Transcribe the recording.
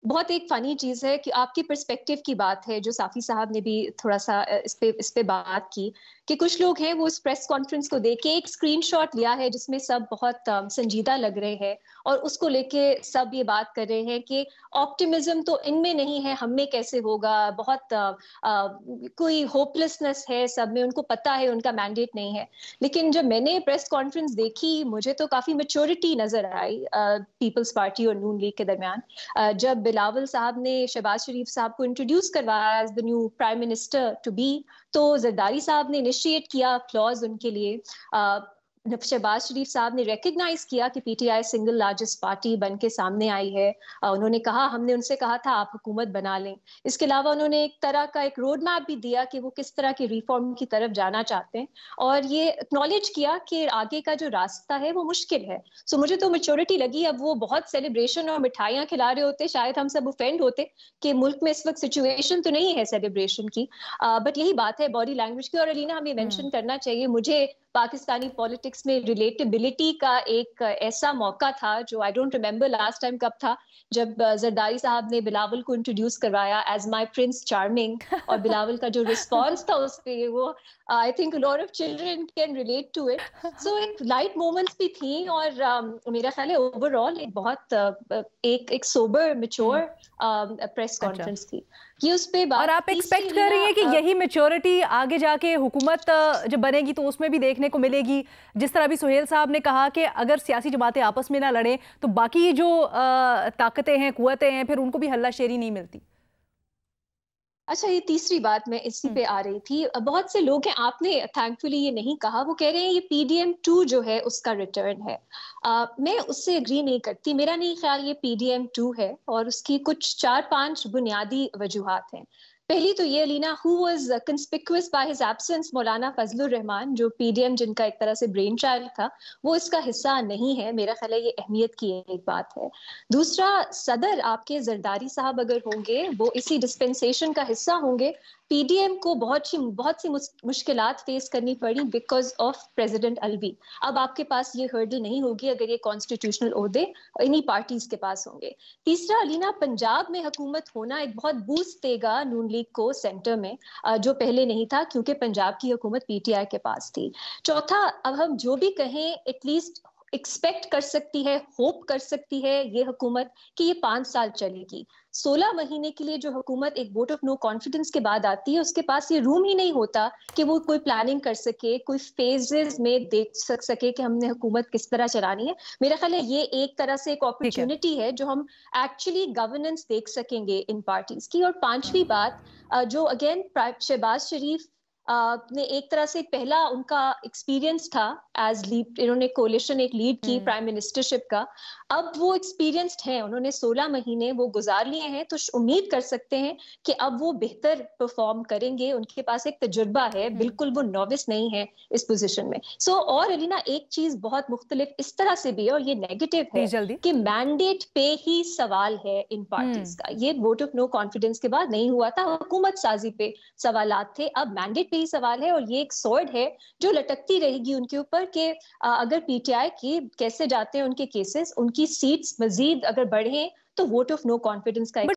بہت ایک فنی چیز ہے کہ آپ کی پرسپیکٹو کی بات ہے جو صافی صاحب نے بھی تھوڑا سا اس پہ بات کی کہ کچھ لوگ ہیں وہ اس پریس کانفرنس کو دیکھ کے ایک اسکرین شاٹ لیا ہے جس میں سب بہت سنجیدہ لگ رہے ہیں اور اس کو لے کے سب یہ بات کر رہے ہیں کہ آپٹیمزم تو ان میں نہیں ہے، ہم میں کیسے ہوگا، بہت کوئی ہوپلیسنس ہے سب میں، ان کو پتا ہے ان کا مینڈیٹ نہیں ہے۔ لیکن جب میں نے پریس کانفرنس دیکھی مجھے تو کافی میچورٹی نظر آئی پیپلز پارٹی اور نون لیگ کے درمیان۔ جب بلاول صاحب نے شہباز شریف صاحب کو انٹروڈیوس کروایا as the new prime minister to be, تو زرداری صاحب نے انیشیٹ کیا اپلوز ان کے لیے۔ شہباز شریف صاحب نے ریکگنائز کیا کہ P T I single largest party بن کے سامنے آئی ہے۔ انہوں نے کہا، ہم نے ان سے کہا تھا آپ حکومت بنا لیں۔ اس کے علاوہ انہوں نے ایک طرح کا ایک روڈ میپ بھی دیا کہ وہ کس طرح کی ریفارم کی طرف جانا چاہتے ہیں، اور یہ اکنالج کیا کہ آگے کا جو راستہ ہے وہ مشکل ہے۔ سو مجھے تو میچورٹی لگی۔ اب وہ بہت سیلیبریشن اور مٹھائیاں کھلا رہے ہوتے شاید ہم سب اوفینڈ ہوتے کہ ملک میں اس وقت سچویشن تو نہیں ہے سیلیبریشن کی، بٹ یہی بات ہے باڈی لینگویج کی۔ اور علینا ہمیں مینشن کرنا چاہیے، مجھے پاکستانی پالیٹکس میں ریلیٹیبلٹی کا ایک ایسا موقع تھا جو I don't remember last time کب تھا، جب زرداری صاحب نے بلاول کو انٹروڈیوس کروایا ایز مائی پرنس چارمنگ، اور بلاول کا جو رسپانس تھا اس پہ، وہ I think lot of children can relate to it. So ایک لائٹ مومنٹس بھی تھیں، اور میرا خیال ہے اوور آل ایک بہت ایک سوبر میچور پریس اچھا، کانفرنس تھی یہ اس پہ اور بات۔ آپ تیسری ایکسپیکٹ کر رہی ہیں کہ لینا یہی میچورٹی آگے جا کے حکومت جب بنے گی تو اس میں بھی دیکھنے کو ملے گی؟ جس طرح بھی سہیل صاحب نے کہا کہ اگر سیاسی جماعتیں آپس میں نہ لڑیں تو باقی جو طاقتیں ہیں، قوتیں ہیں، پھر ان کو بھی ہلہ شیری نہیں ملتی۔ اچھا، یہ تیسری بات میں اسی پہ آ رہی تھی۔ بہت سے لوگ ہیں، آپ نے تھینک فلی یہ نہیں کہا، وہ کہہ رہے ہیں یہ پی ڈی ایم 2 جو ہے اس کا ریٹرن ہے۔ میں اس سے اگری نہیں کرتی، میرا نہیں خیال یہ پی ڈی ایم 2 ہے، اور اس کی کچھ 4-5 بنیادی وجوہات ہیں۔ پہلی تو یہ علینا، who was conspicuous by his absence، مولانا فضل الرحمان جو پی ڈی ایم جن کا ایک طرح سے برین چائلڈ تھا، وہ اس کا حصہ نہیں ہے۔ میرا خیال ہے یہ اہمیت کی ایک بات ہے۔ دوسرا، صدر آپ کے زرداری صاحب اگر ہوں گے وہ اسی ڈسپنسیشن کا حصہ ہوں گے۔ پی ڈی ایم کو بہت سی مشکلات فیس کرنی پڑی بیکاز آف پریزیڈنٹ الوی۔ اب آپ کے پاس یہ ہرڈل نہیں ہوگی اگر یہ کانسٹیٹیوشنل عہدے انہی پارٹیز کے پاس ہوں گے۔ تیسرا علینا، پنجاب میں حکومت ہونا ایک بہت بوسٹ دے گا نون لیگ کو سینٹر میں، جو پہلے نہیں تھا کیونکہ پنجاب کی حکومت پی ٹی آئی کے پاس تھی۔ چوتھا، اب ہم جو بھی کہیں ایٹ لیسٹ ایکسپیکٹ کر سکتی ہے، ہوپ کر سکتی ہے یہ حکومت کہ یہ 5 سال چلے گی۔ 16 مہینے کے لیے جو حکومت ایک ووٹ آف نو کانفیڈنس کے بعد آتی ہے، اس کے پاس یہ روم ہی نہیں ہوتا کہ وہ کوئی پلاننگ کر سکے، کوئی فیزز میں دیکھ سکے کہ ہم نے حکومت کس طرح چلانی ہے۔ میرا خیال ہے یہ ایک طرح سے ایک ٹھیک ہے، اپرچونٹی ہے جو ہم ایکچولی گورننس دیکھ سکیں گے ان پارٹیز کی۔ اور پانچویں بات، جو اگین شہباز شریف نے ایک طرح سے پہلا ان کا ایکسپیرینس تھا ایز لیڈ، انہوں نے کولیشن ایک لیڈ کی پرائم منسٹرشپ کا، اب وہ ایکسپیرینسڈ ہیں، انہوں نے 16 مہینے وہ گزار لیے ہیں، تو امید کر سکتے ہیں کہ اب وہ بہتر پرفارم کریں گے، ان کے پاس ایک تجربہ ہے، بالکل وہ نووس نہیں ہے اس پوزیشن میں۔ اور علینا ایک چیز بہت مختلف اس طرح سے بھی ہے اور یہ نیگیٹو ہے پلیز جلدی۔ کہ مینڈیٹ پہ ہی سوال ہے ان پارٹیز کا۔ یہ ووٹ آف نو کانفیڈنس کے بعد نہیں ہوا تھا، حکومت سازی پہ سوالات تھے، اب مینڈیٹ پہ ہی سوال ہے، اور یہ ایک سورڈ ہے جو لٹکتی رہے گی ان کے اوپر کہ اگر پی ٹی آئی کی کیسے جاتے ہیں ان کے کیسز، ان کی سیٹس مزید اگر بڑھیں تو ووٹ آف نو کانفیڈنس کا ایک